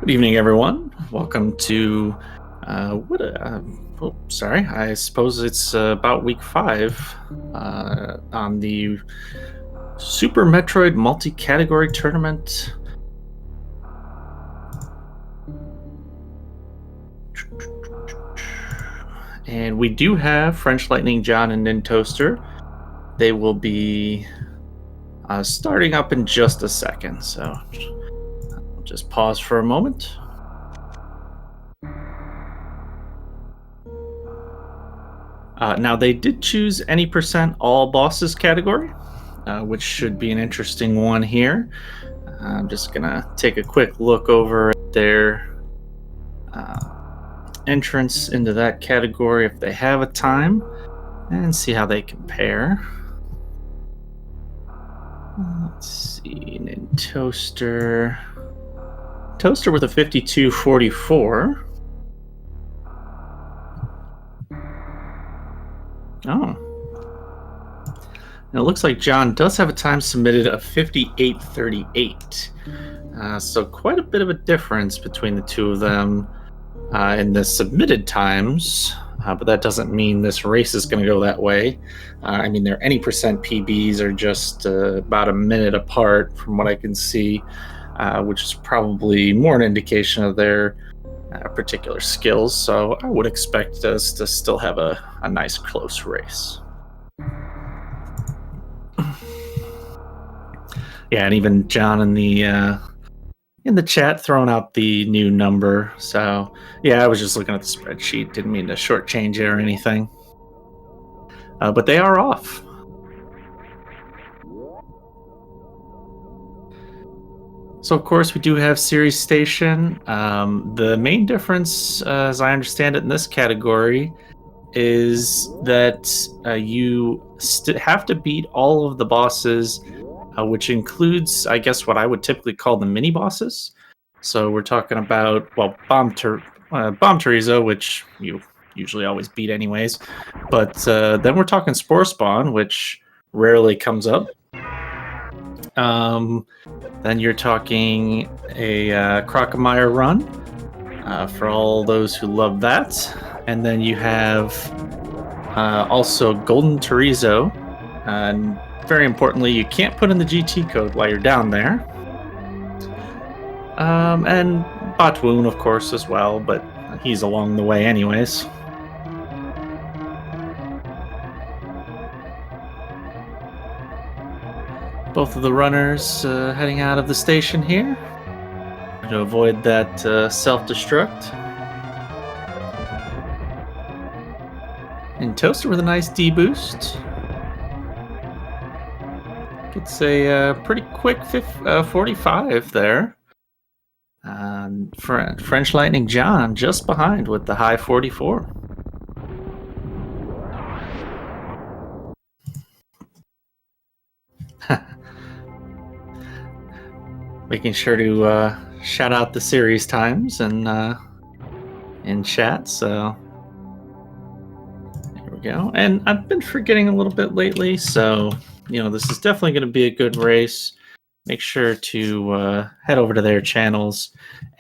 Good evening, everyone. Welcome to sorry. I suppose it's about week 5 on the Super Metroid multi-category tournament. And we do have FrenchLightningJohn and Nintoaster. They will be starting up in just a second, so I'll just pause for a moment. Now, they did choose any percent all bosses category, which should be an interesting one here. I'm just going to take a quick look over at their entrance into that category if they have a time and see how they compare. Let's see, Nintoaster. Toaster with a 52.44. Oh. And it looks like John does have a time submitted of 58.38. So quite a bit of a difference between the two of them in the submitted times. But that doesn't mean this race is going to go that way. I mean, their any percent PBs are just about a minute apart from what I can see, which is probably more an indication of their particular skills. So I would expect us to still have a nice close race. Yeah, and even John in the chat throwing out the new number. So yeah, I was just looking at the spreadsheet. Didn't mean to shortchange it or anything. But they are off. So of course we do have Series Station. The main difference, as I understand it in this category, is that you have to beat all of the bosses, which includes, I guess, what I would typically call the mini bosses. So we're talking about, well, Bomb Teresa, which you usually always beat anyways. But then we're talking Spore Spawn, which rarely comes up. Then you're talking a Crocomire Run for all those who love that. And then you have also Golden Teresa. And very importantly, you can't put in the GT code while you're down there. And Batwoon, of course, as well, but he's along the way anyways. Both of the runners heading out of the station here to avoid that self-destruct. And Toaster with a nice D-boost. Gets a pretty quick 45 there. And FrenchLightningJohn just behind with the high 44. Making sure to shout out the series times and in chat. So there we go. And I've been forgetting a little bit lately, so this is definitely going to be a good race. Make sure to head over to their channels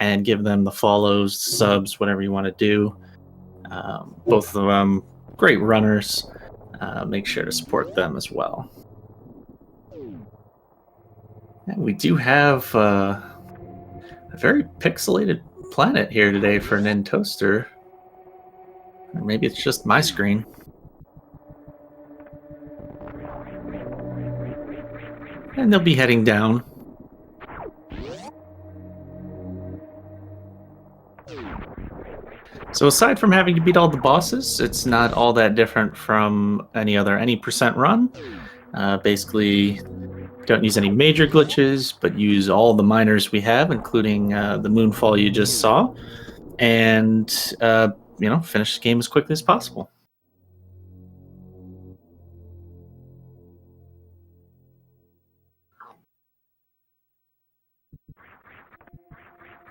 and give them the follows, subs, whatever you want to do. Both of them great runners. Make sure to support them as well. And we do have a very pixelated planet here today for Nintoaster. Or maybe it's just my screen. And they'll be heading down. So aside from having to beat all the bosses, it's not all that different from any other any percent run. Basically, don't use any major glitches, but use all the minors we have, including the Moonfall you just saw, and finish the game as quickly as possible.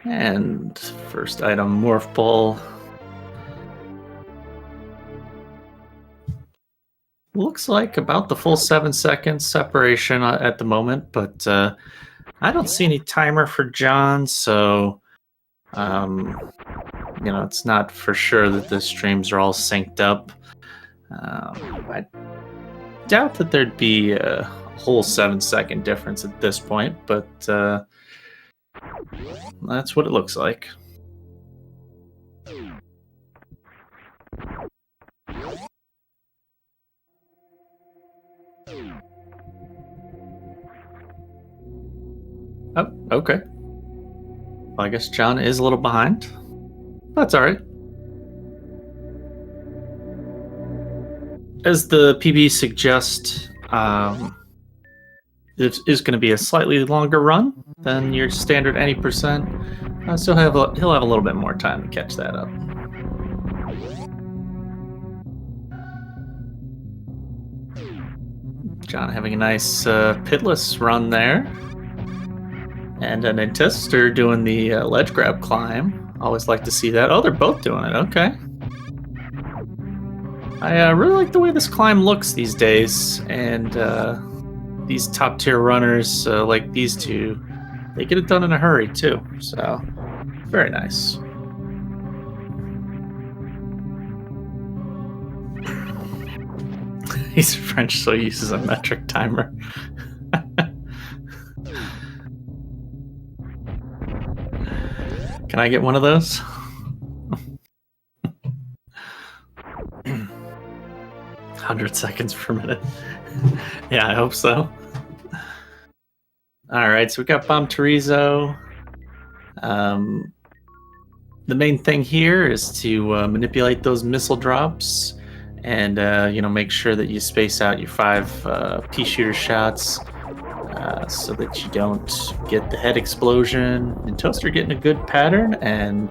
And first item, Morph Ball. Looks like about the full 7 seconds separation at the moment, but I don't see any timer for John, so It's not for sure that the streams are all synced up. I doubt that there'd be a whole 7-second difference at this point, but that's what it looks like. Oh, okay. Well, I guess John is a little behind. That's all right. As the PB suggests, it is going to be a slightly longer run than your standard any %, so he'll have a little bit more time to catch that up. John having a nice pitless run there. And a Nintoaster doing the ledge grab climb. Always like to see that. Oh, they're both doing it. Okay. I really like the way this climb looks these days. And these top tier runners like these two, they get it done in a hurry too. So, very nice. He's French, so he uses a metric timer. Can I get one of those? 100 seconds per minute. Yeah, I hope so. Alright, so we got Bomb Chorizo. The main thing here is to manipulate those missile drops and make sure that you space out your 5 pea shooter shots so that you don't get the head explosion. Nintoaster getting a good pattern, and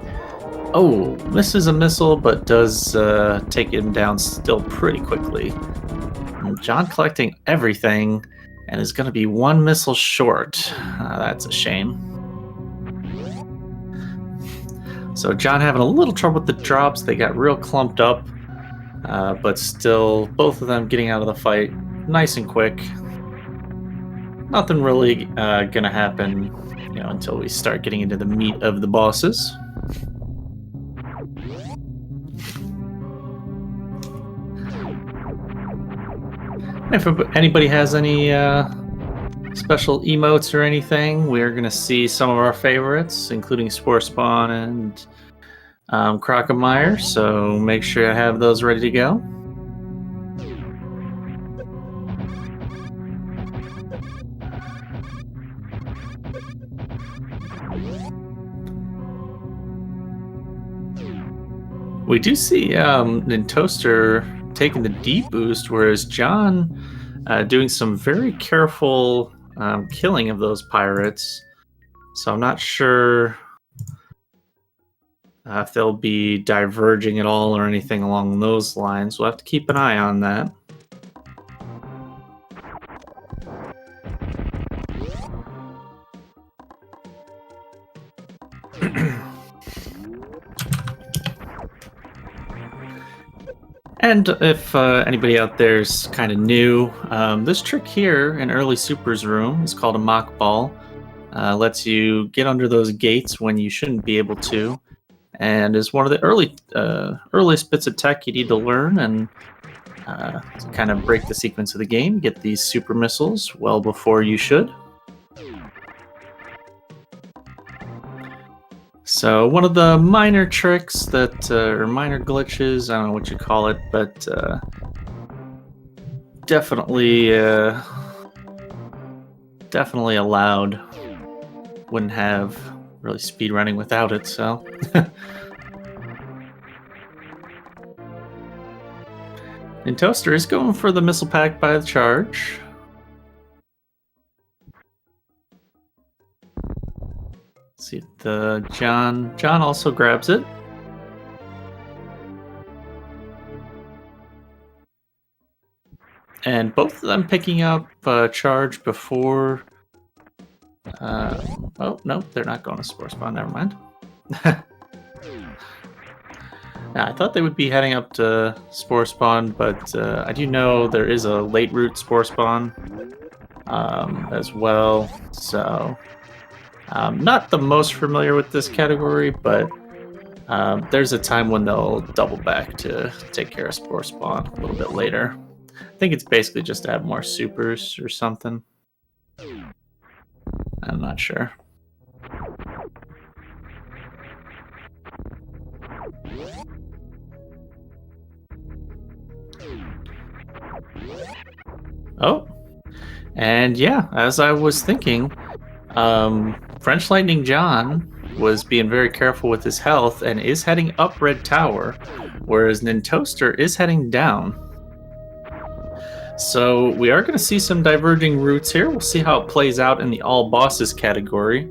misses a missile but does take him down still pretty quickly. And John collecting everything and is going to be 1 missile short. That's a shame. So John having a little trouble with the drops. They got real clumped up, but still both of them getting out of the fight nice and quick. Nothing really gonna happen, until we start getting into the meat of the bosses. If anybody has any special emotes or anything, we're gonna see some of our favorites, including Spore Spawn and Crocomire. So make sure I have those ready to go. We do see Nintoaster taking the deep boost, whereas John doing some very careful killing of those pirates. So I'm not sure if they'll be diverging at all or anything along those lines. We'll have to keep an eye on that. And if anybody out there is kind of new, this trick here in Early Super's room is called a mock ball. Lets you get under those gates when you shouldn't be able to, and is one of the earliest bits of tech you need to learn and to kind of break the sequence of the game. Get these super missiles well before you should. So one of the minor tricks that, or minor glitches, I don't know what you call it, but definitely allowed. Wouldn't have really speedrunning without it, so. Nintoaster is going for the missile pack by the charge. See if the John also grabs it. And both of them picking up charge before. Oh no, they're not going to Spore Spawn. Never mind. Yeah, I thought they would be heading up to Spore Spawn, but I do know there is a late route Spore Spawn as well. So Not the most familiar with this category, but there's a time when they'll double back to take care of Spore Spawn a little bit later. I think it's basically just to have more supers or something. I'm not sure. Oh, and yeah, as I was thinking, French Lightning John was being very careful with his health and is heading up Red Tower, whereas Nintoaster is heading down. So we are going to see some diverging routes here. We'll see how it plays out in the all bosses category.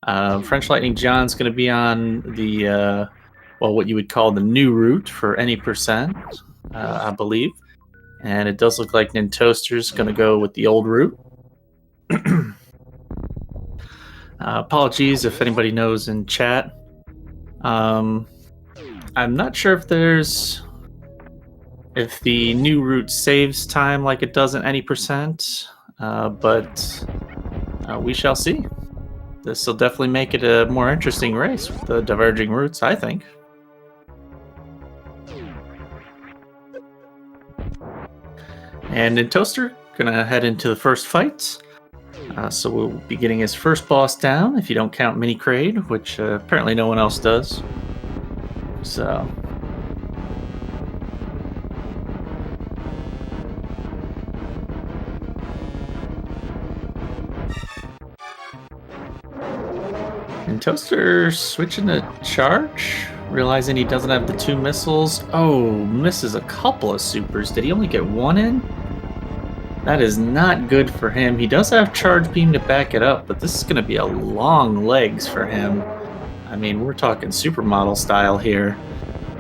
French Lightning John's going to be on the, well, what you would call the new route for any percent, I believe. And it does look like Nintoaster's going to go with the old route. Apologies if anybody knows in chat. I'm not sure if the new route saves time like it does in any percent, but we shall see. This will definitely make it a more interesting race with the diverging routes, I think. And Nintoaster gonna head into the first fight. So we'll be getting his first boss down, if you don't count Mini Kraid, which apparently no one else does. So. Nintoaster switching to charge, realizing he doesn't have the 2 missiles. Oh, misses a couple of supers. Did he only get 1 in? That is not good for him. He does have charge beam to back it up, but this is going to be a long legs for him. I mean, we're talking supermodel style here.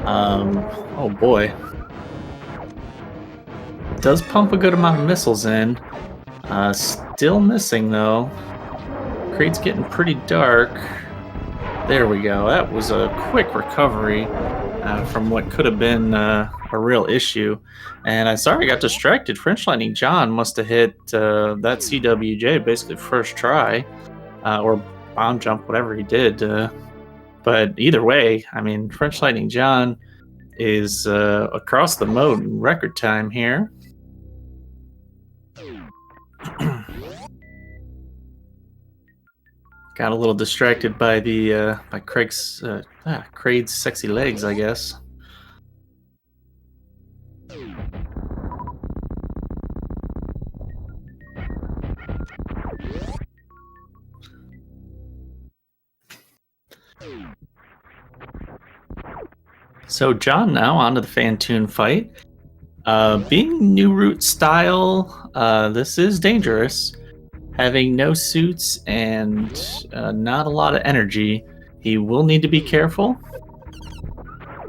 Oh boy. Does pump a good amount of missiles in. Still missing though. Kraid's getting pretty dark. There we go. That was a quick recovery from what could have been a real issue. And I'm sorry I got distracted. French Lightning John must have hit that CWJ basically first try, or bomb jump, whatever he did. But either way, I mean, French Lightning John is across the mode in record time here. Got a little distracted by the by Kraid's sexy legs, I guess. So John now onto the Fantoon fight. Being new route style, this is dangerous. Having no suits and not a lot of energy, he will need to be careful.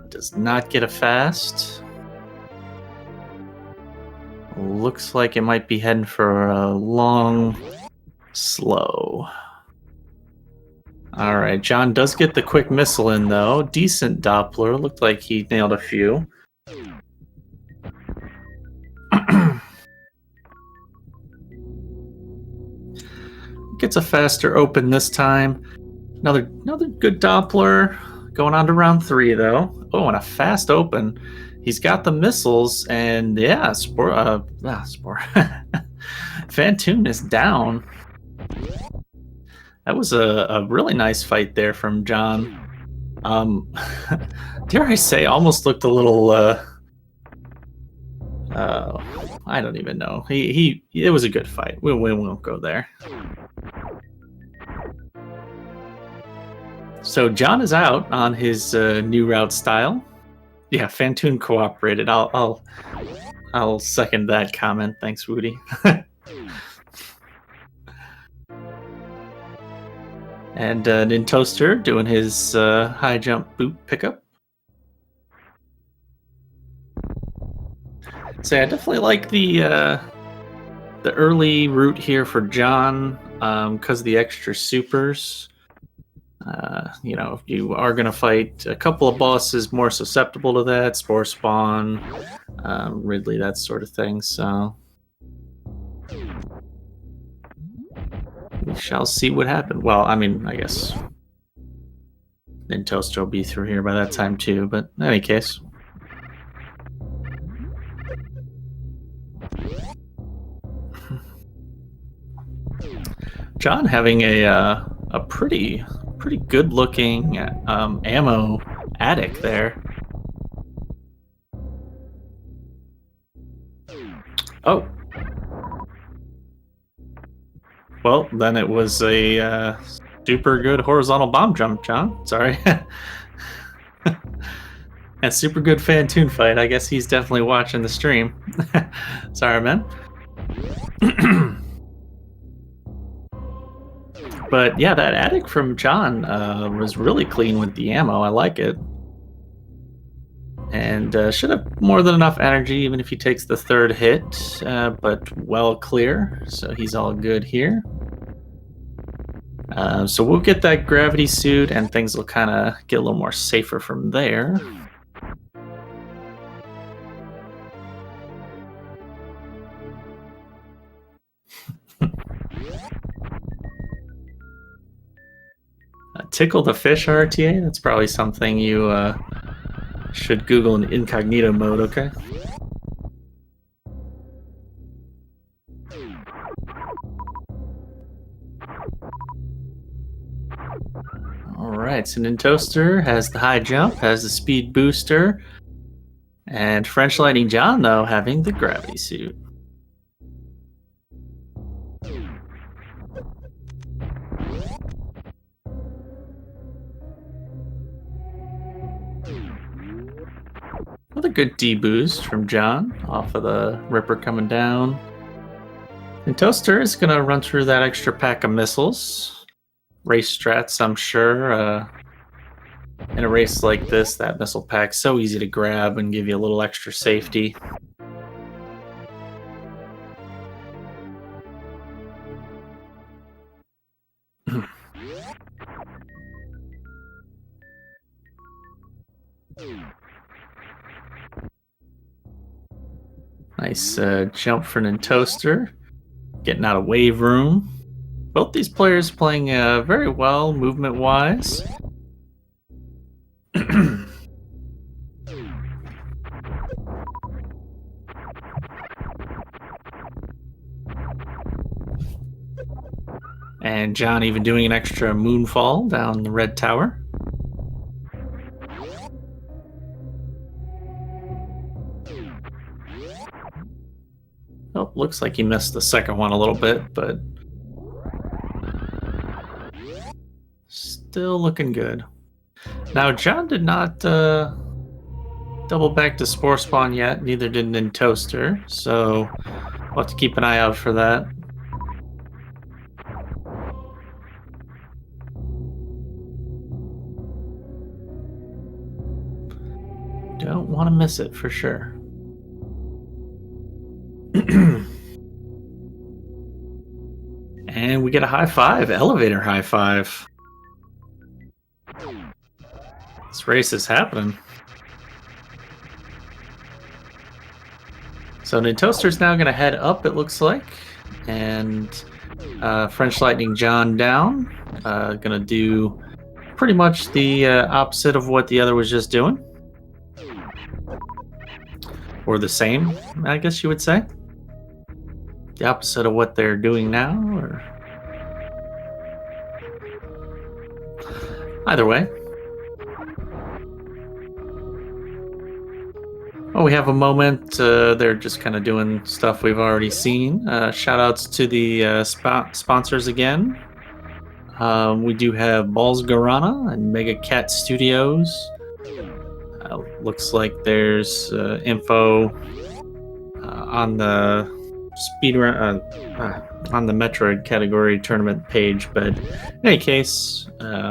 Does not get a fast. Looks like it might be heading for a long slow. Alright, John does get the quick missile in though. Decent Doppler. Looked like he nailed a few. Gets a faster open this time. Another good Doppler. Going on to round 3 though. Oh, and a fast open. He's got the missiles, and yeah, Fantoon is down. That was a really nice fight there from John. Dare I say, almost looked a little. I don't even know. It was a good fight. We won't go there. So John is out on his new route style. Yeah, Fantoon cooperated. I'll second that comment. Thanks, Woody. And Nintoaster doing his high jump boot pickup. So yeah, I definitely like the early route here for John because of the extra supers. You know, if you are going to fight a couple of bosses more susceptible to that, Spore Spawn, Ridley, that sort of thing. So We shall see what happened. Well, I mean, I guess Nintoaster will be through here by that time too, but in any case. John having a pretty good looking ammo attic there. Oh. Well, then it was a super good horizontal bomb jump, John. Sorry. A super good Fantoon fight. I guess he's definitely watching the stream. Sorry, man. But yeah, that attic from John was really clean with the ammo. I like it. And should have more than enough energy, even if he takes the third hit, but well clear. So he's all good here. So we'll get that gravity suit, and things will kind of get a little more safer from there. Tickle the fish RTA? That's probably something you should Google in incognito mode, okay? Alright, so Nintoaster has the high jump, has the speed booster, and FrenchLightningJohn, though, having the gravity suit. Another good D-boost from John off of the Ripper coming down. Nintoaster is going to run through that extra pack of missiles. Race strats, I'm sure. In a race like this, that missile pack's so easy to grab and give you a little extra safety. Nice jump for Nintoaster. Getting out of wave room. Both these players playing very well movement-wise. And John even doing an extra moonfall down the red tower. Oh, looks like he missed the second one a little bit, but still looking good. Now, John did not double back to Spore Spawn yet, neither did Nintoaster, so we'll have to keep an eye out for that. Don't want to miss it for sure. And we get a high five, elevator high five. This race is happening. So Nintoaster's now going to head up, it looks like, and FrenchLightningJohn down. Going to do pretty much the opposite of what the other was just doing. Or the same, I guess you would say. The opposite of what they're doing now, or either way. Oh, we have a moment. They're just kind of doing stuff we've already seen. Shout outs to the sponsors again. We do have Balls Guarana and Mega Cat Studios. Looks like there's info on the speedrun on the Metroid category tournament page, but in any case,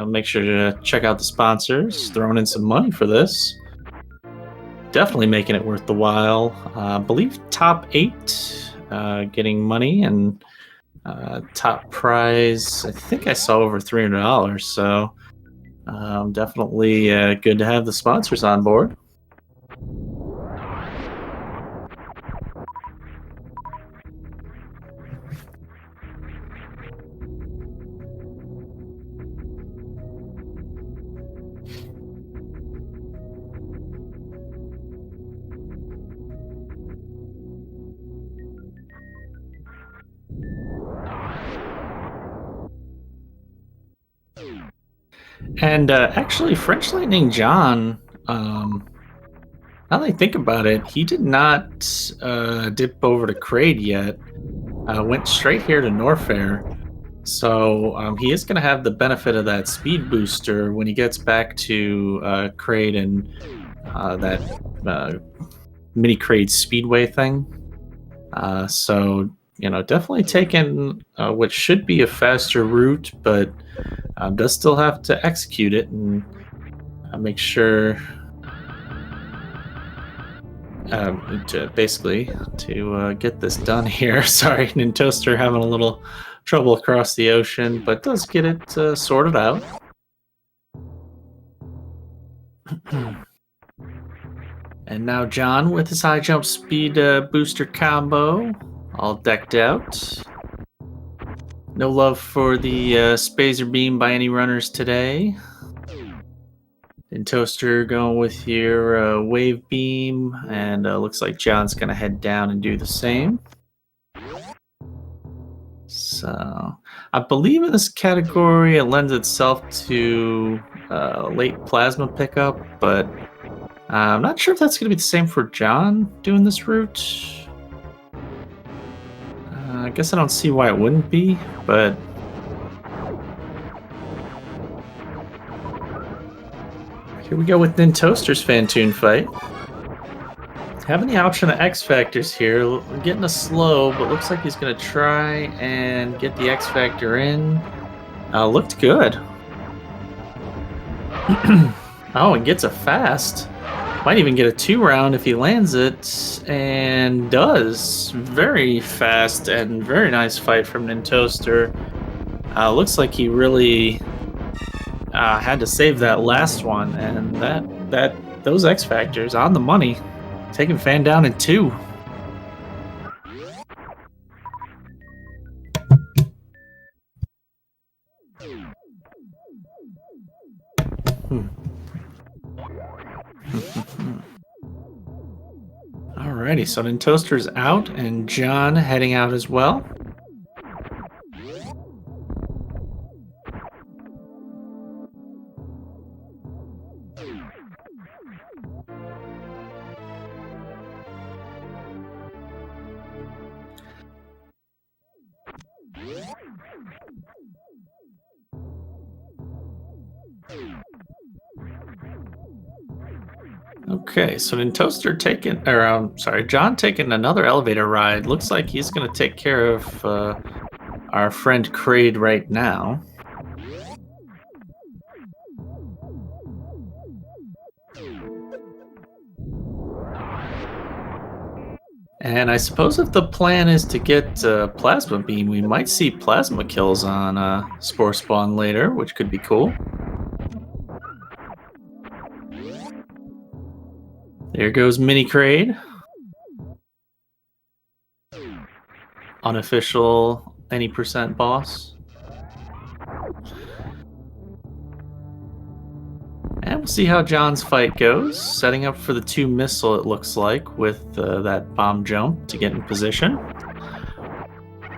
make sure to check out the sponsors, throwing in some money for this. Definitely making it worth the while. I believe top 8 getting money, and top prize, I think I saw over $300, so definitely good to have the sponsors on board. And actually, French Lightning John, now that I think about it, he did not dip over to Kraid yet. Went straight here to Norfair. So he is going to have the benefit of that speed booster when he gets back to Kraid and that mini Kraid Speedway thing. So, definitely taking what should be a faster route, but does still have to execute it and make sure to get this done here. Sorry, Nintoaster having a little trouble across the ocean, but does get it sorted out. And now John with his high jump speed booster combo, all decked out. No love for the Spazer Beam by any runners today. Nintoaster going with your Wave Beam, and looks like John's going to head down and do the same. So, I believe in this category it lends itself to late plasma pickup, but I'm not sure if that's going to be the same for John doing this route. I guess I don't see why it wouldn't be, but here we go with Nintoaster's Fantoon fight. Having the option of X Factors here. We're getting a slow, but looks like he's going to try and get the X Factor in. Looked good. Oh, and gets a fast. Might even get a 2-round if he lands it, and does. Very fast and very nice fight from Nintoaster. Looks like he really had to save that last one, and those X Factors on the money, taking Fan down in 2. Alrighty, so Nintoaster's out, and John heading out as well. Okay, so John taking another elevator ride. Looks like he's going to take care of our friend Kraid right now. And I suppose if the plan is to get Plasma Beam, we might see Plasma kills on Spore Spawn later, which could be cool. There goes Mini Kraid. Unofficial any percent boss. And we'll see how John's fight goes. Setting up for the 2 missile, it looks like, with that bomb jump to get in position.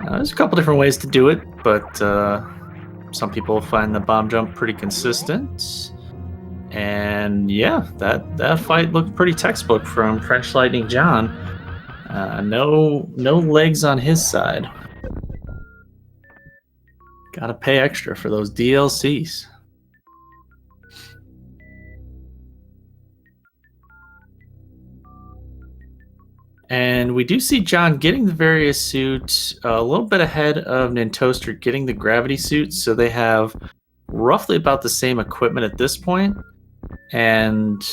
There's a couple different ways to do it, but some people find the bomb jump pretty consistent. And yeah, that fight looked pretty textbook from French Lightning John. No legs on his side. Gotta pay extra for those DLCs. And we do see John getting the various suits a little bit ahead of Nintoaster getting the gravity suits, so they have roughly about the same equipment at this point. And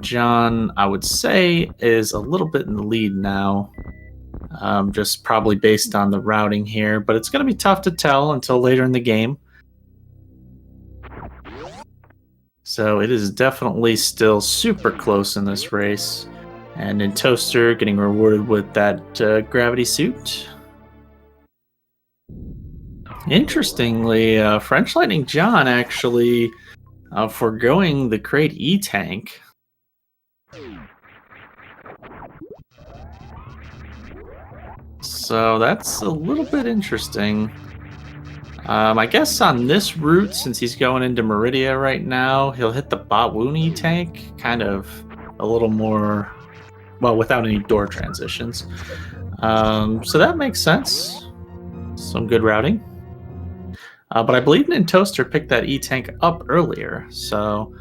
John, I would say, is a little bit in the lead now, just probably based on the routing here, but it's going to be tough to tell until later in the game. So it is definitely still super close in this race. And Nintoaster getting rewarded with that gravity suit. Interestingly, French Lightning John actually foregoing the Kraid E-Tank. So that's a little bit interesting. I guess on this route, since he's going into Meridia right now, he'll hit the Botwoon tank, kind of a little more, well, without any door transitions. So that makes sense. Some good routing. But I believe Nintoaster picked that E-tank up earlier, so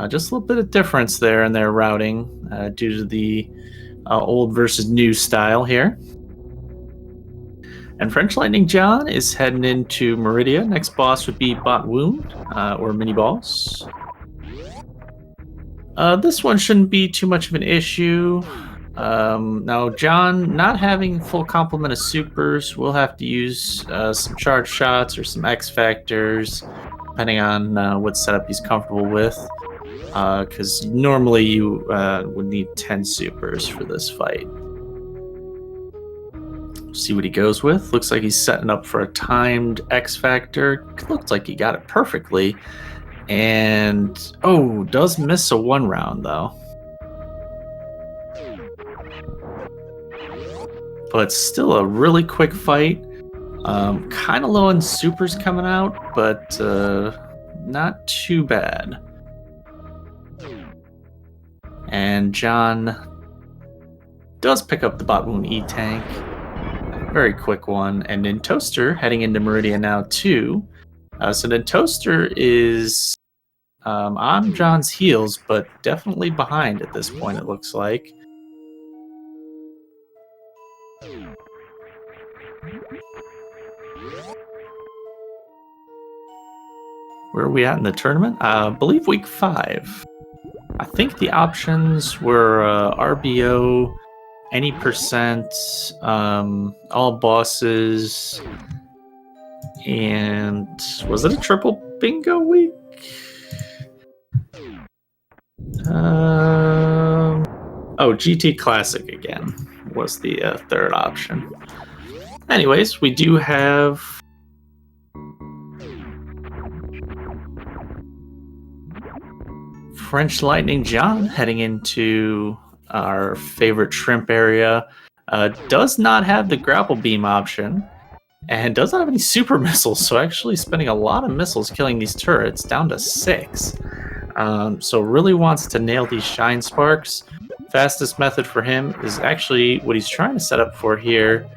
just a little bit of difference there in their routing due to the old versus new style here. And FrenchLightningJohn is heading into Meridia. Next boss would be Botwoon, or Mini Boss. This one shouldn't be too much of an issue. Now, John, not having full complement of supers, will have to use some charge shots or some X Factors, depending on what setup he's comfortable with. Because normally you would need 10 supers for this fight. See what he goes with. Looks like he's setting up for a timed X Factor. Looks like he got it perfectly. And, oh, does miss a 1 round, though. But still a really quick fight. Kind of low in supers coming out, but not too bad. And John does pick up the Botwoon E-tank. Very quick one. And Nintoaster heading into Meridia now, too. So Nintoaster is on John's heels, but definitely behind at this point, it looks like. Where are we at in the tournament? I believe week 5. I think the options were RBO, any percent, all bosses, and was it a triple bingo week? Oh, GT Classic again was the third option. Anyways, we do have FrenchLightningJohn heading into our favorite shrimp area. Does not have the grapple beam option and does not have any super missiles, so actually spending a lot of missiles killing these turrets, down to 6. So really wants to nail these shine sparks. Fastest method for him is actually what he's trying to set up for here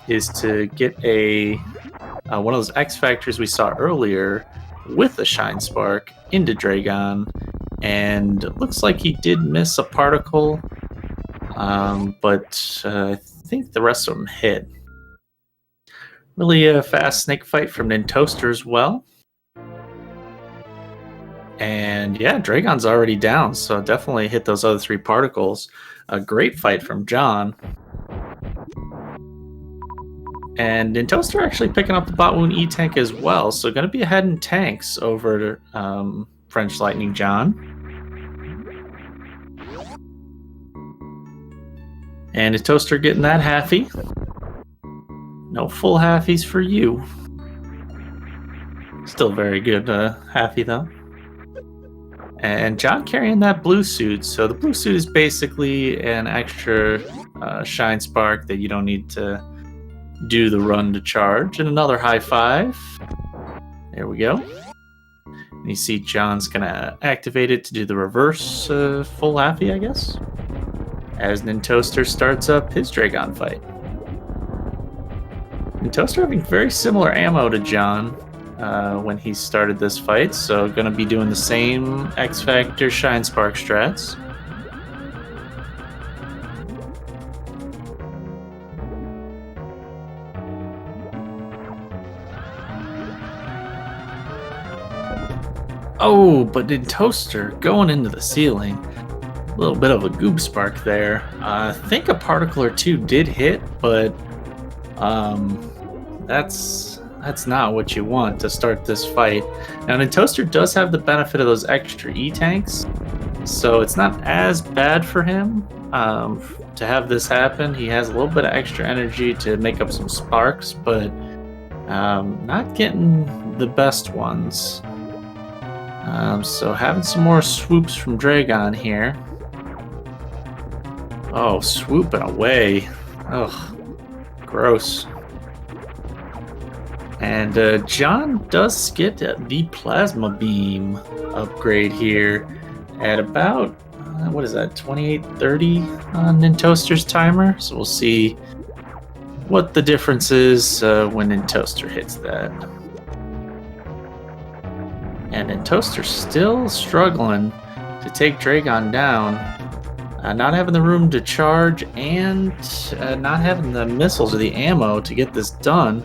is to get a one of those X Factors we saw earlier with a shine spark into Dragon. And it looks like he did miss a particle, but I think the rest of them hit. Really a fast snake fight from Nintoaster as well. And yeah, Dragon's already down, so definitely hit those other 3 particles. A great fight from John. And Nintoaster actually picking up the Botwoon E-tank as well, so going to be ahead in tanks over FrenchLightningJohn. And Nintoaster getting that halfie. No full halfies for you. Still very good halfie though. And John carrying that blue suit. So the blue suit is basically an extra shine spark that you don't need to do the run to charge. And another high 5. There we go. And you see John's gonna activate it to do the reverse full halfie, I guess, as Nintoaster starts up his Dragon fight. Nintoaster having very similar ammo to John when he started this fight, so gonna be doing the same X Factor Shine Spark strats. Oh, but Nintoaster going into the ceiling. A little bit of a goob spark there. I think a particle or 2 did hit, but that's not what you want to start this fight. Now, Nintoaster does have the benefit of those extra E-tanks, so it's not as bad for him to have this happen. He has a little bit of extra energy to make up some sparks, but not getting the best ones. So having some more swoops from Dragon here. Oh, swooping away. Ugh, gross. And John does get the plasma beam upgrade here at about, what is that, 2830 on Nintoaster's timer. So we'll see what the difference is when Nintoaster hits that. And Nintoaster's still struggling to take Dragon down. Not having the room to charge and not having the missiles or the ammo to get this done.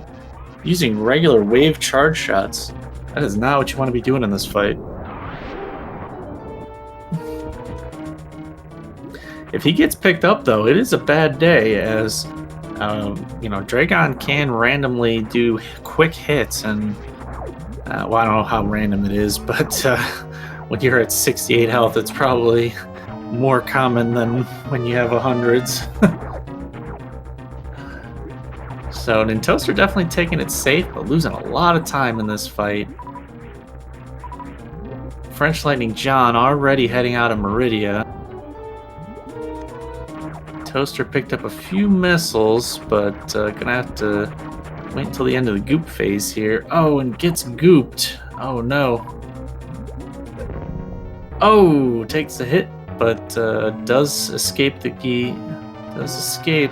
Using regular wave charge shots. That is not what you want to be doing in this fight. If he gets picked up, though, it is a bad day, as Dragon can randomly do quick hits, and well, I don't know how random it is, but when you're at 68 health, it's probably more common than when you have hundreds. So Nintoaster definitely taking it safe, but losing a lot of time in this fight. FrenchLightningJohn already heading out of Meridia. Toaster picked up a few missiles, but gonna have to wait until the end of the goop phase here. Oh, and gets gooped. Oh no. Oh, takes a hit, but does escape the key. Does escape.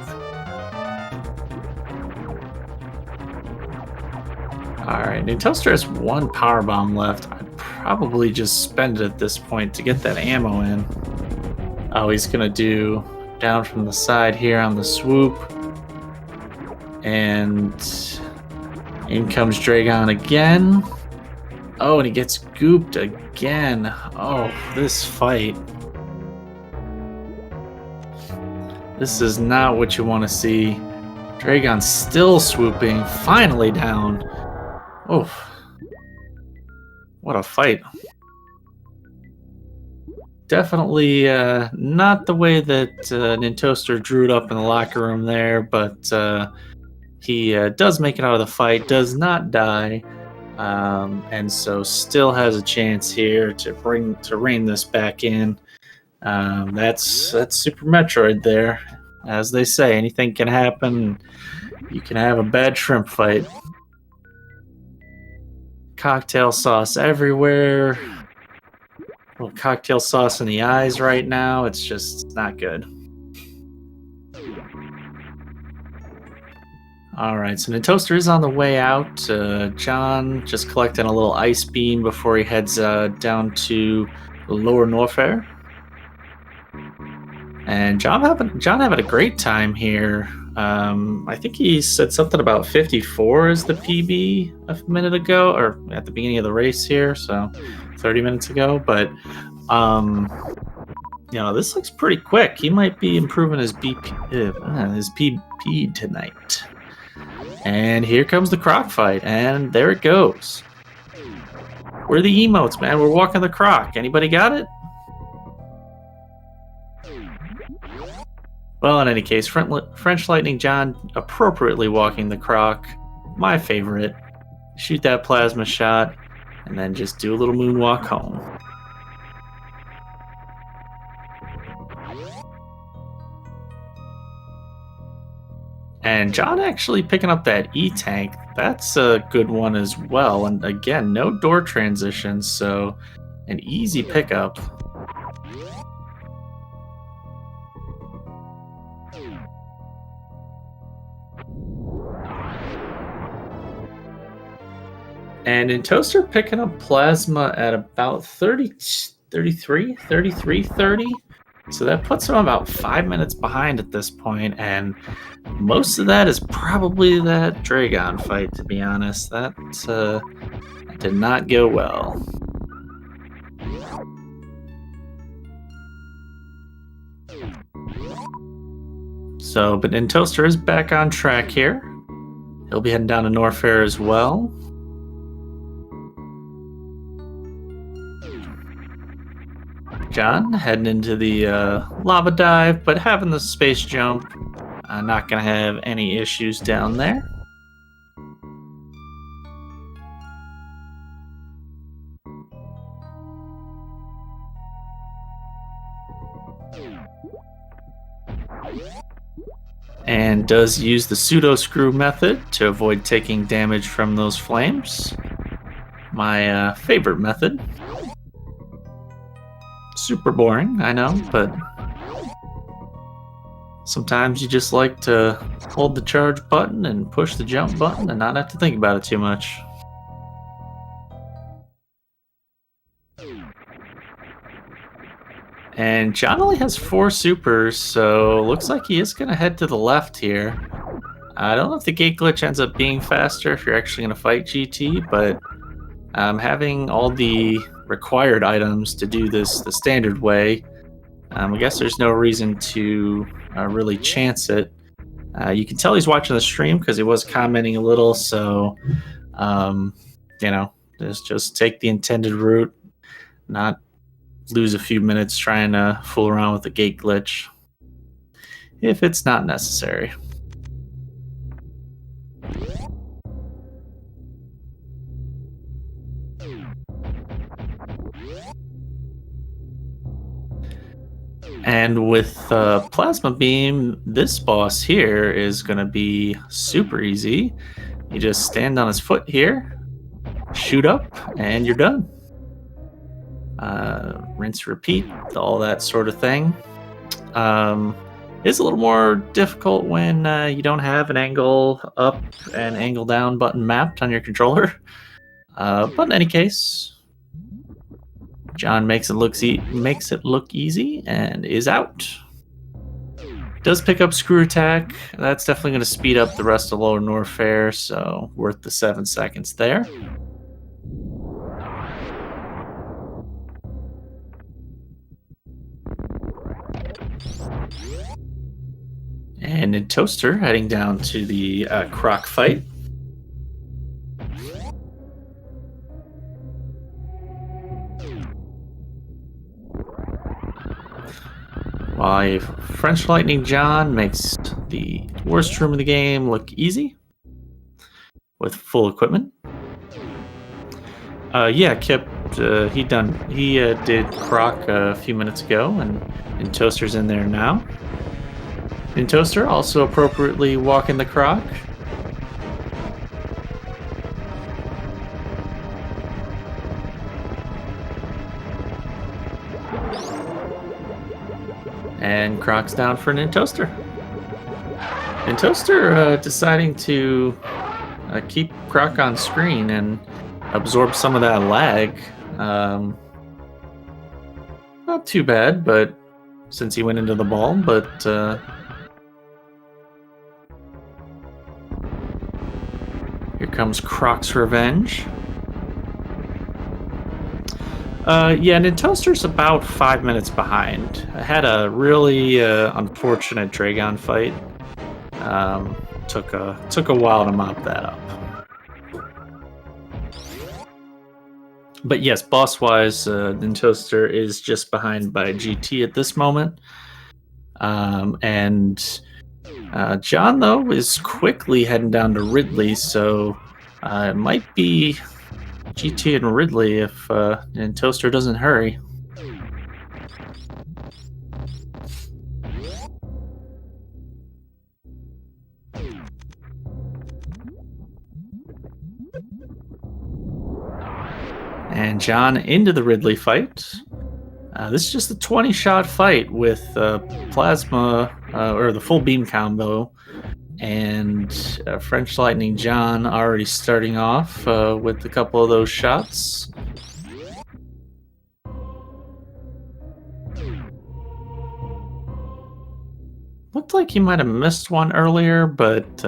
Alright, Nintoaster has one power bomb left. I'd probably just spend it at this point to get that ammo in. Oh, he's gonna do down from the side here on the swoop. And in comes Dragon again. Oh, and he gets gooped again. Oh, this fight. This is not what you want to see. Dragon still swooping, finally down. Oh, what a fight. Definitely not the way that Nintoaster drew it up in the locker room there, but he does make it out of the fight, does not die, and so still has a chance here to rein this back in. That's Super Metroid there. As they say, anything can happen. You can have a bad shrimp fight. Cocktail sauce everywhere. A little cocktail sauce in the eyes right now. It's just not good. Alright, so Nintoaster is on the way out. John just collecting a little ice beam before he heads down to Lower Norfair. And John having a great time here. I think he said something about 54 is the PB a minute ago, or at the beginning of the race here, so 30 minutes ago. But this looks pretty quick. He might be improving his PB tonight. And here comes the croc fight, and there it goes. Where are the emotes, man? We're walking the croc. Anybody got it? Well, in any case, FrenchLightningJohn appropriately walking the croc. My favorite. Shoot that plasma shot, and then just do a little moonwalk home. And John actually picking up that E-Tank. That's a good one as well. And again, no door transitions, so an easy pickup. And Nintoaster picking up plasma at about 33, 30. So that puts him about 5 minutes behind at this point, and most of that is probably that Dragon fight, to be honest. That did not go well. So, but Nintoaster is back on track here. He'll be heading down to Norfair as well. John heading into the lava dive, but having the space jump. Not going to have any issues down there. and does use the pseudo screw method to avoid taking damage from those flames. My favorite method. Super boring, I know, but sometimes you just like to hold the charge button and push the jump button and not have to think about it too much. And John only has 4 supers, so looks like he is going to head to the left here. I don't know if the gate glitch ends up being faster if you're actually going to fight GT, but having all the required items to do this the standard way, I guess there's no reason to really chance it. You can tell he's watching the stream because he was commenting a little, so, you know, just take the intended route, not lose a few minutes trying to fool around with the gate glitch if it's not necessary. And with Plasma Beam, this boss here is going to be super easy. You just stand on his foot here, shoot up, and you're done. Rinse, repeat, all that sort of thing. It's a little more difficult when you don't have an angle up and angle down button mapped on your controller. But in any case, John makes it look easy and is out. Does pick up screw attack. That's definitely going to speed up the rest of Lower Norfair, so worth the 7 seconds there. And Nintoaster heading down to the croc fight. While FrenchLightningJohn makes the worst room of the game look easy with full equipment. Yeah, Kip, he did Croc a few minutes ago, and Nintoaster's in there now. Nintoaster also appropriately walking the Croc. And Croc's down for Nintoaster. Nintoaster deciding to keep Croc on screen and absorb some of that lag. Not too bad, but since he went into the ball, but here comes Croc's revenge. Yeah, Nintoaster's about 5 minutes behind. I had a really unfortunate Dragon fight. Took a while to mop that up. But yes, boss-wise, Nintoaster is just behind by GT at this moment. And John, though, is quickly heading down to Ridley, so it might be GT and Ridley if Nintoaster doesn't hurry. And John into the Ridley fight. This is just a 20-shot fight with plasma or the full beam combo, and FrenchLightningJohn already starting off with a couple of those shots. Looked like he might have missed one earlier, but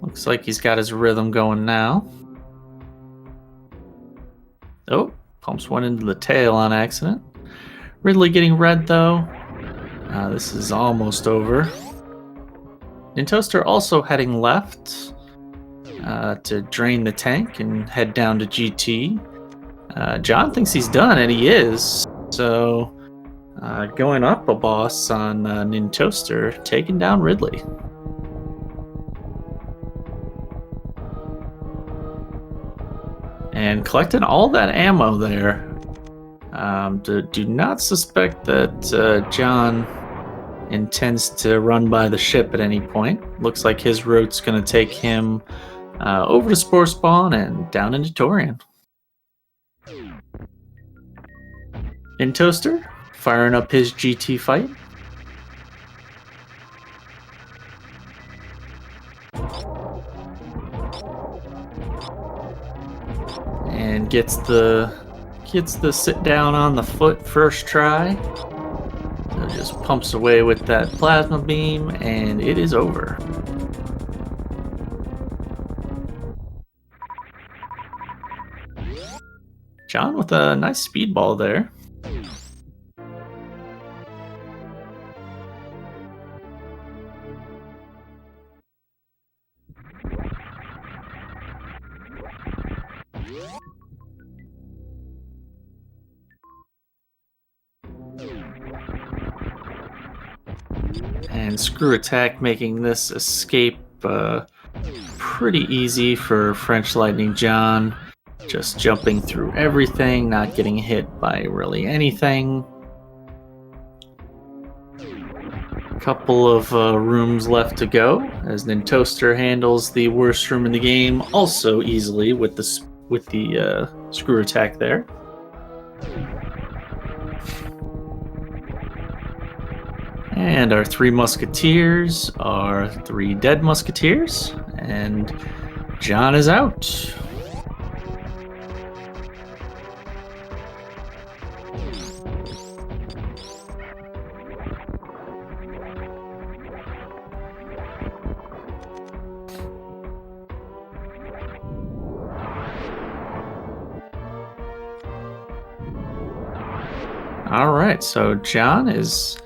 looks like he's got his rhythm going now. Oh, pumps one into the tail on accident. Ridley getting red, though. This is almost over. Nintoaster also heading left to drain the tank and head down to GT. John thinks he's done, and he is. So going up a boss on Nintoaster, taking down Ridley. And collecting all that ammo there. Do not suspect that John intends to run by the ship at any point. Looks like his route's going to take him over to Spore Spawn and down into Torian. Nintoaster firing up his GT fight. And gets the sit down on the foot first try. So just pumps away with that plasma beam, and it is over. John with a nice speedball there. And Screw Attack making this escape pretty easy for FrenchLightningJohn. Just jumping through everything, not getting hit by really anything. Couple of rooms left to go as Nintoaster handles the worst room in the game also easily with the Screw Attack there. And our 3 musketeers are 3 dead musketeers, and John is out. All right, so John is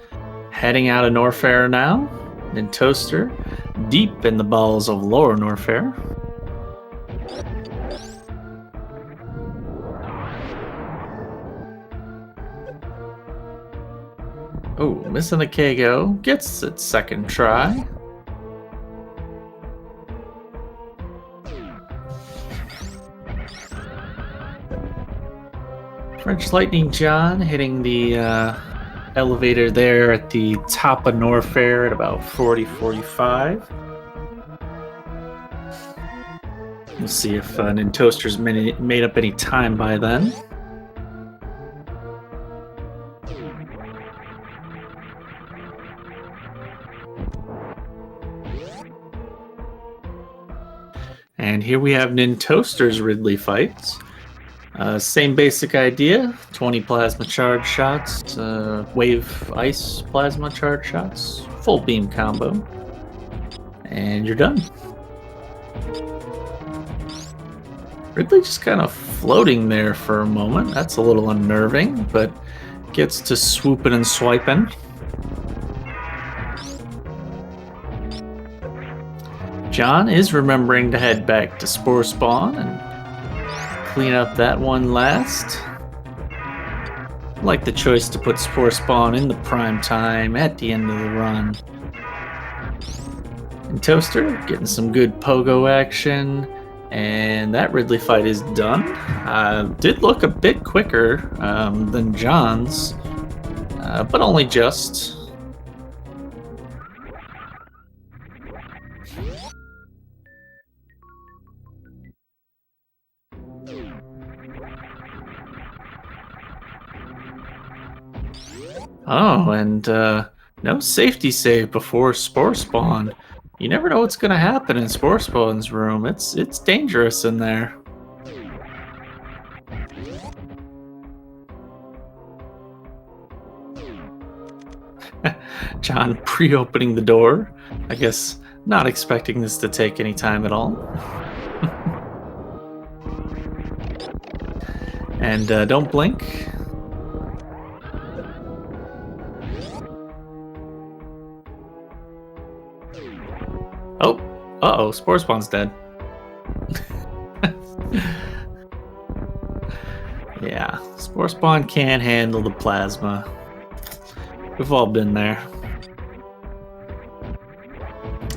heading out of Norfair now. Nintoaster deep in the balls of Lower Norfair. Oh, missing the Kago. Gets its second try. FrenchLightningJohn hitting the elevator there at the top of Norfair at about 40-45. We'll see if Nintoaster's made up any time by then. And here we have Nintoaster's Ridley fights. Same basic idea, 20 plasma charge shots, wave ice plasma charge shots, full beam combo, and you're done. Ridley just kind of floating there for a moment. That's a little unnerving, but gets to swooping and swiping. John is remembering to head back to Spore Spawn and clean up that one last. I like the choice to put Spore Spawn in the prime time at the end of the run. Nintoaster getting some good pogo action, and that Ridley fight is done. Did look a bit quicker than John's, but only just. Oh, and no safety save before Spore Spawn. You never know what's going to happen in Spore Spawn's room. It's dangerous in there. John pre-opening the door. I guess not expecting this to take any time at all. And don't blink. Oh, uh-oh, Spore Spawn's dead. Yeah, Spore Spawn can't handle the plasma. We've all been there.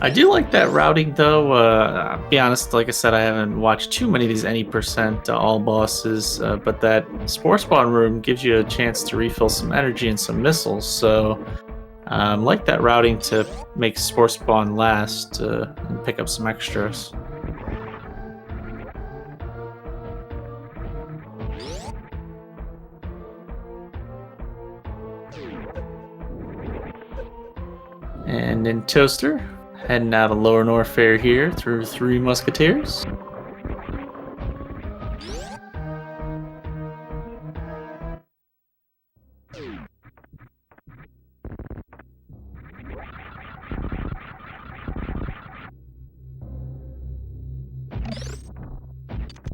I do like that routing, though. I'll be honest, like I said, I haven't watched too many of these any percent all bosses, but that Spore Spawn room gives you a chance to refill some energy and some missiles, so Like that routing to make Spore Spawn last and pick up some extras. And Nintoaster, heading out of Lower Norfair here through Three Musketeers.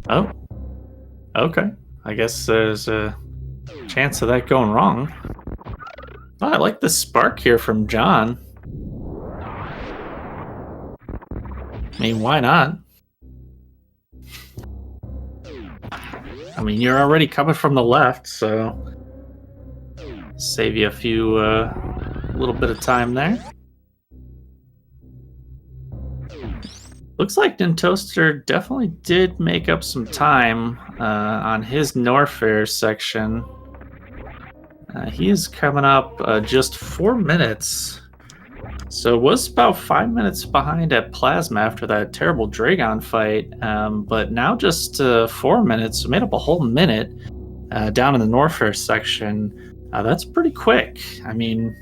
Oh, okay. I guess there's a chance of that going wrong. Oh, I like the spark here from John. I mean, why not? I mean, you're already coming from the left, so save you a little bit of time there. Looks like Nintoaster definitely did make up some time on his Norfair section. He is coming up just 4 minutes. So was about 5 minutes behind at Plasma after that terrible Dragon fight, but now just 4 minutes, so made up a whole minute down in the Norfair section. That's pretty quick. I mean,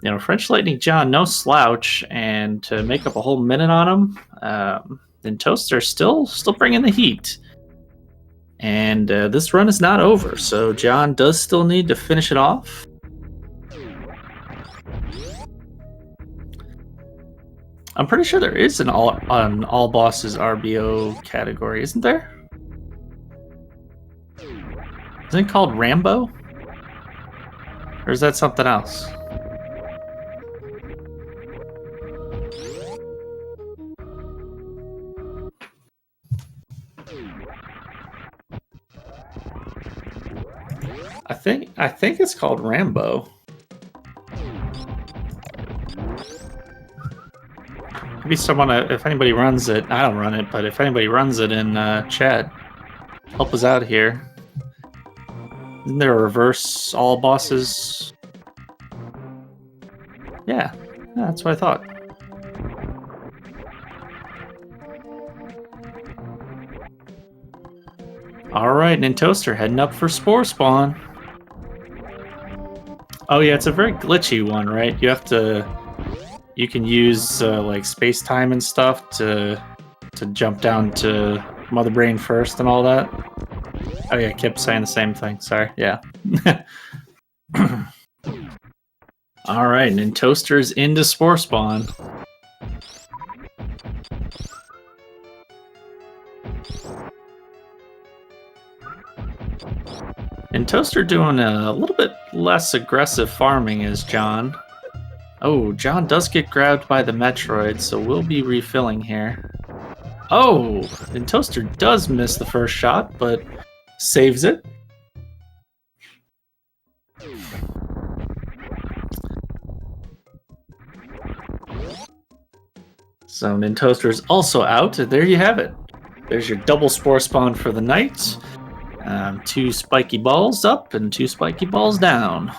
you know, FrenchLightningJohn, no slouch, and to make up a whole minute on him, Nintoaster still bringing the heat. And this run is not over, so John does still need to finish it off. I'm pretty sure there is an all bosses RBO category, isn't there? Isn't it called Rambo? Or is that something else? I think it's called Rambo. Maybe someone, if anybody runs it, I don't run it, but if anybody runs it in chat, help us out here. Isn't there a reverse all bosses? Yeah, that's what I thought. All right, Nintoaster heading up for Spore Spawn. Oh yeah, it's a very glitchy one, right? You can use like space time and stuff to jump down to Mother Brain first and all that. Oh yeah, I kept saying the same thing. Sorry. Yeah. All right, Nintoaster's into Spore Spawn. Nintoaster doing a little bit less aggressive farming is John. Oh, John does get grabbed by the Metroid, so we'll be refilling here. Oh, Nintoaster does miss the first shot, but saves it. So Nintoaster is also out. There you have it. There's your double Spore Spawn for the night. 2 spiky balls up and 2 spiky balls down.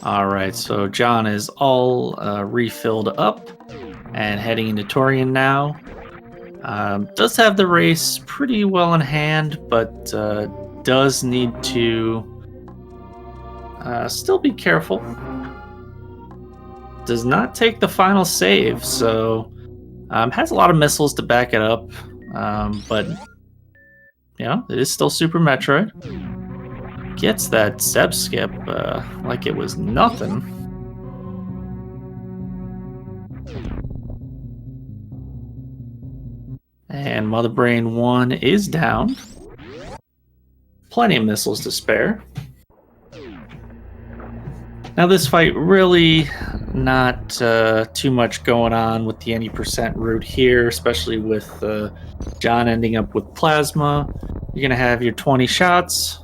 Alright, so John is all refilled up and heading into Torian now. Does have the race pretty well in hand, but does need to still be careful. Does not take the final save, so has a lot of missiles to back it up, but you know, it is still Super Metroid. Gets that Zeb skip like it was nothing. And Mother Brain 1 is down. Plenty of missiles to spare. Now this fight really not too much going on with the any percent route here, especially with John ending up with Plasma. You're going to have your 20 shots,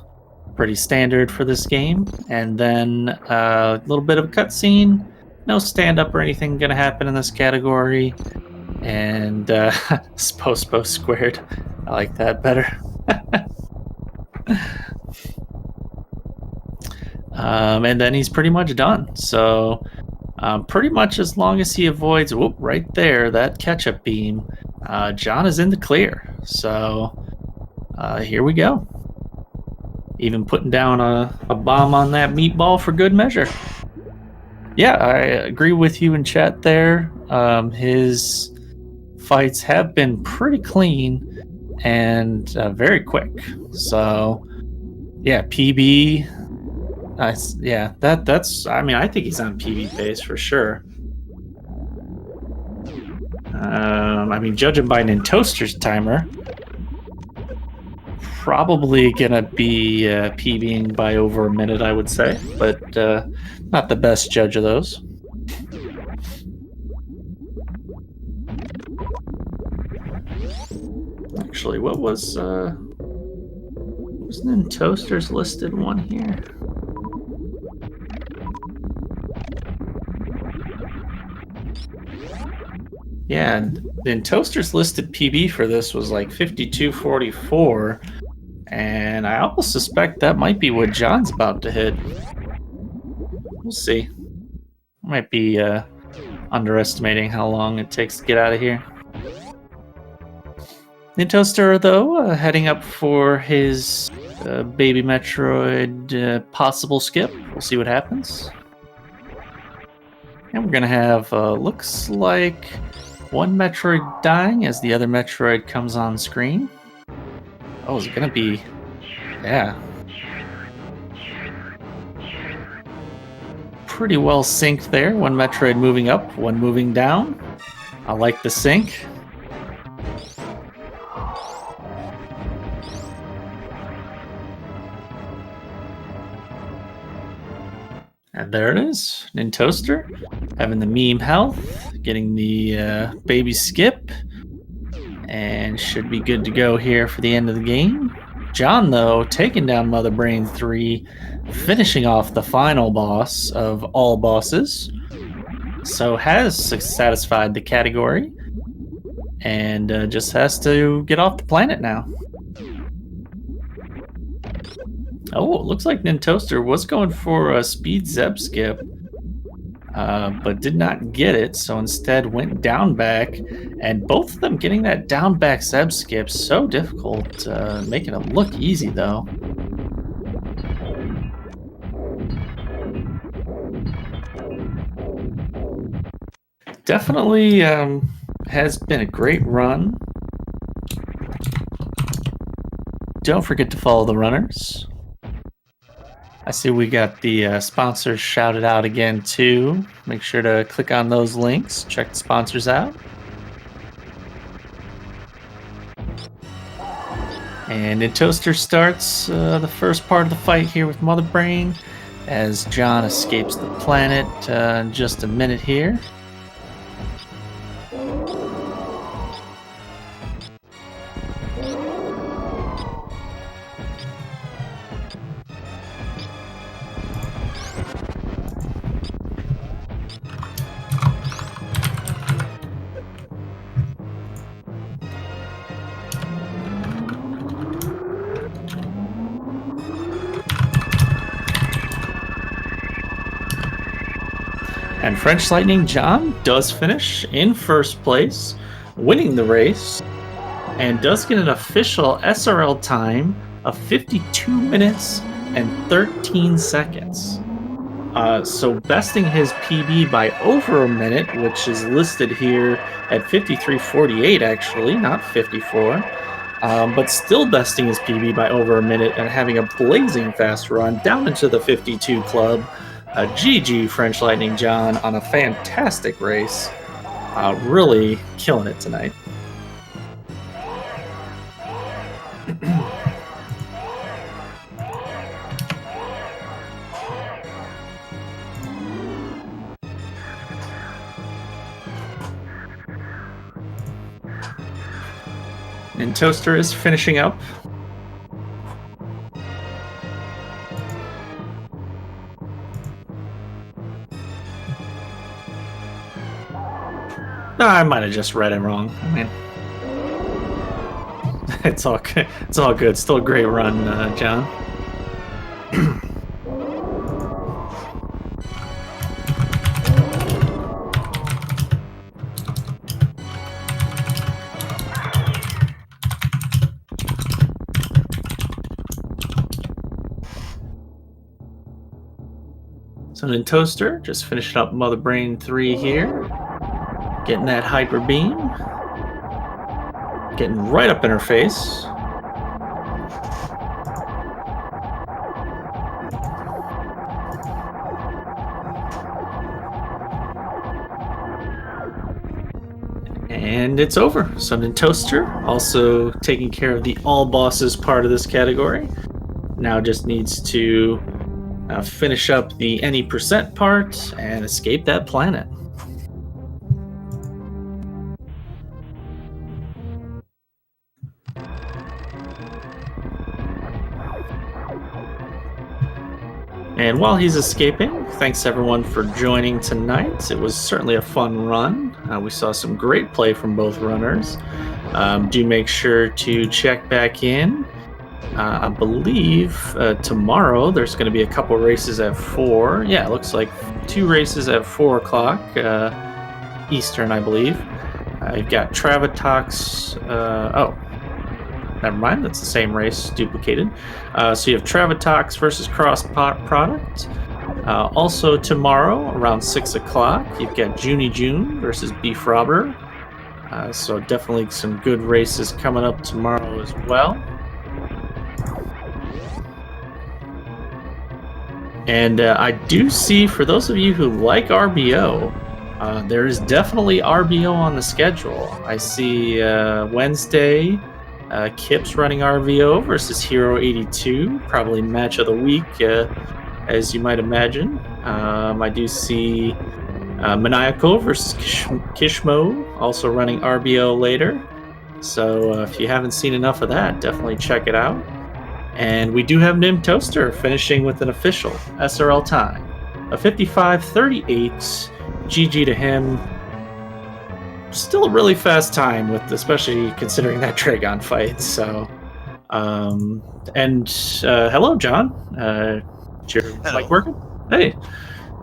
pretty standard for this game, and then a little bit of a cutscene. No stand-up or anything going to happen in this category. And Spospo squared. I like that better. And then he's pretty much done. So pretty much as long as he avoids, whoop, right there, that ketchup beam, John is in the clear. So here we go. Even putting down a bomb on that meatball for good measure. Yeah, I agree with you in chat there. His fights have been pretty clean and very quick. So, yeah, PB. Yeah, that's. I mean, I think he's on PB pace for sure. I mean, judging by Nintoaster's timer, probably gonna be PBing by over a minute, I would say, but not the best judge of those. Actually, what was Nintoaster's listed one here? Yeah, Nintoaster's listed PB for this was like 52:44, and I almost suspect that might be what John's about to hit. We'll see. Might be underestimating how long it takes to get out of here. Nintoaster, though, heading up for his baby Metroid possible skip. We'll see what happens. And we're going to have, looks like, one Metroid dying as the other Metroid comes on screen. Oh, is it going to be... Yeah. Pretty well synced there. One Metroid moving up, one moving down. I like the sync. And there it is. Nintoaster having the meme health, getting the baby skip, and should be good to go here for the end of the game. John, though, taking down Mother Brain 3, finishing off the final boss of all bosses. So has satisfied the category, and just has to get off the planet now. Oh, it looks like Nintoaster was going for a speed Zeb skip, but did not get it, so instead went down back, and both of them getting that down back Zeb skip so difficult, making it look easy though. Definitely has been a great run. Don't forget to follow the runners. I see we got the sponsors shouted out again too. Make sure to click on those links, check the sponsors out. And Nintoaster starts the first part of the fight here with Mother Brain as John escapes the planet in just a minute here. And FrenchLightningJohn does finish in first place, winning the race, and does get an official SRL time of 52 minutes and 13 seconds. So besting his PB by over a minute, which is listed here at 53:48 actually, not 54. But still besting his PB by over a minute and having a blazing fast run down into the 52 club. GG FrenchLightningJohn on a fantastic race. Really killing it tonight. Nintoaster is finishing up. No, I might have just read it wrong. I mean, it's all good. It's all good. Still a great run, John. So Nintoaster, just finishing up Mother Brain 3 here. Getting that hyper beam. Getting right up in her face. And it's over. So Nintoaster also taking care of the all bosses part of this category. Now just needs to finish up the any percent part and escape that planet. And while he's escaping, thanks everyone for joining tonight. It was certainly a fun run. We saw some great play from both runners. Do make sure to check back in. I believe tomorrow there's going to be a couple races at 4. Yeah, it looks like 2 races at 4 o'clock Eastern, I believe. You've got Travatox. Oh, never mind. That's the same race, duplicated. So you have Travatox versus Cross Product. Also tomorrow around 6 o'clock, you've got Junie June versus Beef Robber. So definitely some good races coming up tomorrow as well. And I do see, for those of you who like RBO, there is definitely RBO on the schedule. I see Wednesday, Kip's running RVO versus Hero 82, probably match of the week, as you might imagine. I do see Maniacal versus Kishmo, also running RBO later. So if you haven't seen enough of that, definitely check it out. And we do have Nintoaster finishing with an official SRL time, a 55:38. GG to him. Still a really fast time, with especially considering that Dragon fight. So, hello, John. Is your mic working? Hey,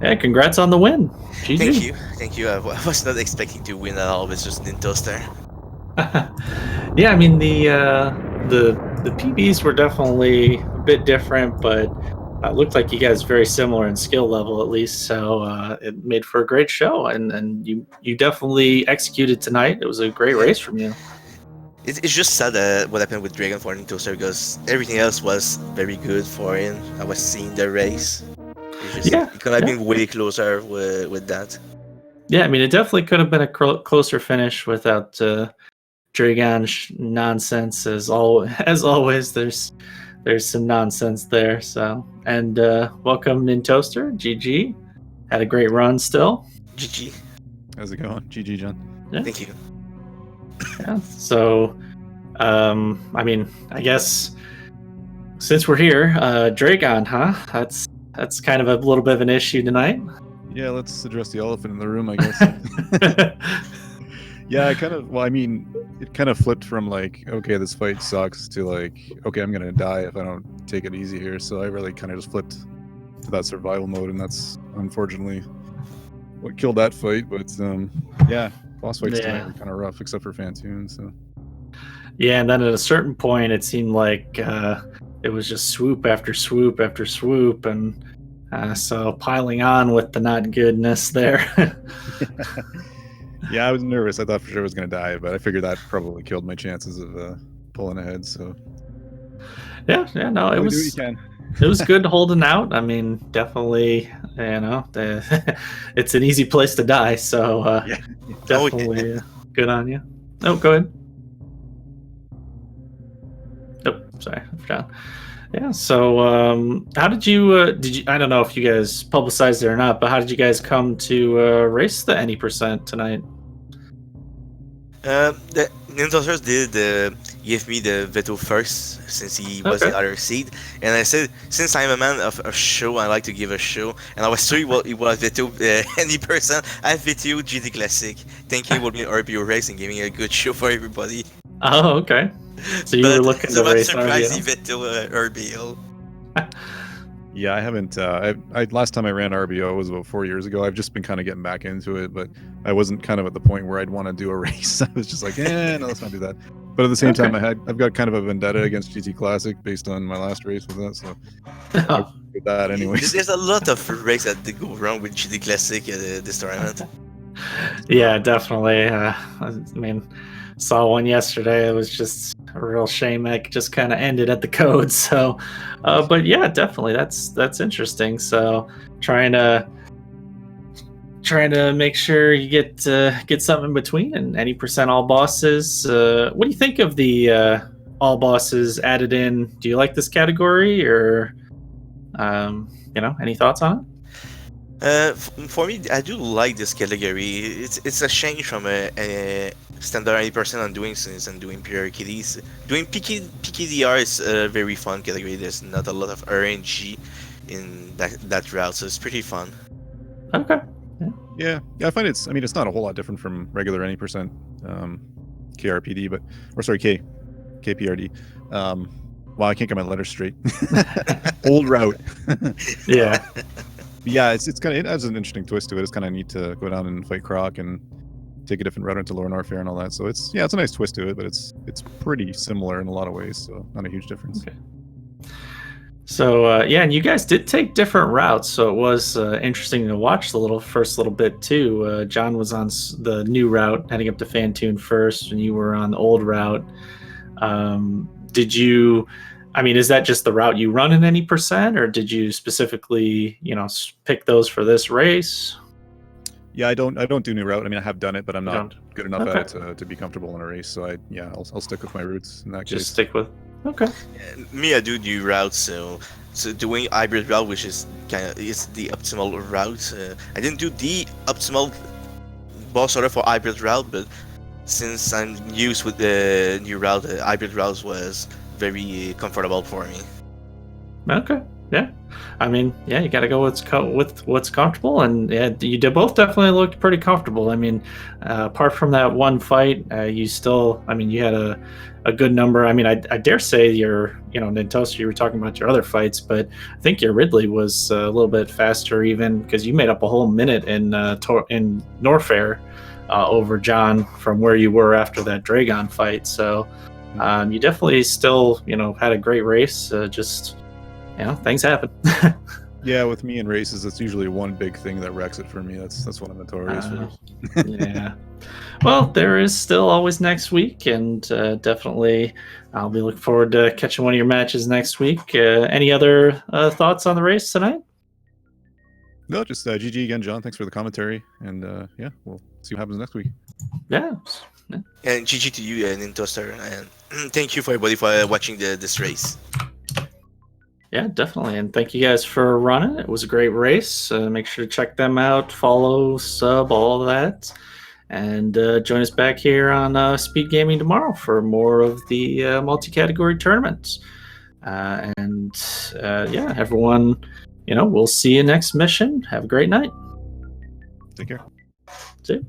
yeah, congrats on the win. GG. Thank you. I was not expecting to win at all. It's just Nintoaster. Yeah, I mean the PBs were definitely a bit different, but it looked like you guys very similar in skill level at least. So it made for a great show, and you definitely executed tonight. It was a great race from you. It's just sad what happened with Dragon for Nintoaster, because everything else was very good for him. I was seeing the race. It could have been way closer with that. Yeah, I mean, it definitely could have been a closer finish without Dragon nonsense. As always, there's some nonsense there. So, and welcome Nintoaster. GG. Had a great run still. GG. How's it going? GG, John. Yeah. Thank you. Yeah. So, I mean, I guess since we're here, Dragon, huh? That's kind of a little bit of an issue tonight. Yeah, let's address the elephant in the room, I guess. Yeah, it kind of flipped from like, okay, this fight sucks, to like, okay, I'm gonna die if I don't take it easy here. So I really kind of just flipped to that survival mode, and that's unfortunately what killed that fight. But yeah, boss fights tonight were kind of rough, except for Fantoon. So yeah, and then at a certain point, it seemed like it was just swoop after swoop after swoop, and so piling on with the not goodness there. Yeah, I was nervous. I thought for sure I was going to die, but I figured that probably killed my chances of pulling ahead. So yeah, no, it was good holding out. I mean, definitely, it's an easy place to die. So definitely good on you. Oh, go ahead. Oh, sorry, I forgot. Yeah. So, how did you? I don't know if you guys publicized it or not, but how did you guys come to race the any percent tonight? The Nintoaster did give me the veto first since he was Okay. the other seed, and I said since I'm a man of a show, I like to give a show, and I was sure he will veto any person. I veto GT Classic, thinking it would be an RBO race and giving a good show for everybody. Oh, okay. So you were But looking so to I'm race surprised he RBO. veto RBO. Yeah, I haven't. I last time I ran RBO was about 4 years ago. I've just been kind of getting back into it, but I wasn't kind of at the point where I'd want to do a race. I was just like, no, let's not do that. But at the same time, I've got kind of a vendetta against GT Classic based on my last race with that. So I did that anyways. There's a lot of races that did go wrong with GT Classic at this tournament. Yeah, definitely. I mean, saw one yesterday. It was just a real shame that it just kind of ended at the code. So, but yeah, definitely, that's interesting. So, trying to make sure you get something in between and any percent all bosses. What do you think of the all bosses added in? Do you like this category, or any thoughts on it? For me, I do like this category. It's a change from a standard 80% on doing things and doing pure kitties. Doing PKDR is a very fun category. There's not a lot of RNG in that route, so it's pretty fun. Okay. Yeah, I find it's. I mean, it's not a whole lot different from regular any percent KRPD, KPRD. Wow, I can't get my letters straight. Old route. Yeah. Yeah, it's kind of, it adds an interesting twist to it. It's kind of neat to go down and fight Croc and take a different route into Lower Norfair and all that. So it's a nice twist to it, but it's pretty similar in a lot of ways. So not a huge difference. Okay. So and you guys did take different routes, so it was interesting to watch the first little bit too. John was on the new route, heading up to Fantoon first, and you were on the old route. Did you? I mean, is that just the route you run in any percent, or did you specifically, pick those for this race? Yeah, I don't do new route. I mean, I have done it, but I'm not good enough at it to be comfortable in a race. So I'll stick with my roots in that case. Just stick with. Okay. Me, I do new routes, so doing hybrid route, which is is the optimal route. I didn't do the optimal boss order for hybrid route, but since I'm used with the new route, the hybrid route was very comfortable for me. Okay. Yeah. I mean, yeah, you got to go with what's comfortable, and yeah, you both definitely looked pretty comfortable. I mean, apart from that one fight, you still, I mean, you had a good number. I mean, I dare say your, Nintoaster, you were talking about your other fights, but I think your Ridley was a little bit faster even, because you made up a whole minute in Norfair over John from where you were after that Dragon fight. So you definitely still, had a great race. Just, things happen. Yeah, with me in races, it's usually one big thing that wrecks it for me. That's what I'm notorious for. Yeah. Well, there is still always next week, and definitely I'll be looking forward to catching one of your matches next week. Any other thoughts on the race tonight? No, just GG again, John. Thanks for the commentary, and we'll see what happens next week. Yeah. And GG to you, Nintoaster, and thank you for everybody for watching this race. Yeah, definitely. And thank you guys for running. It was a great race. Make sure to check them out, follow, sub, all of that. And join us back here on Speed Gaming tomorrow for more of the multi-category tournaments. Everyone, we'll see you next mission. Have a great night. Take care. See you.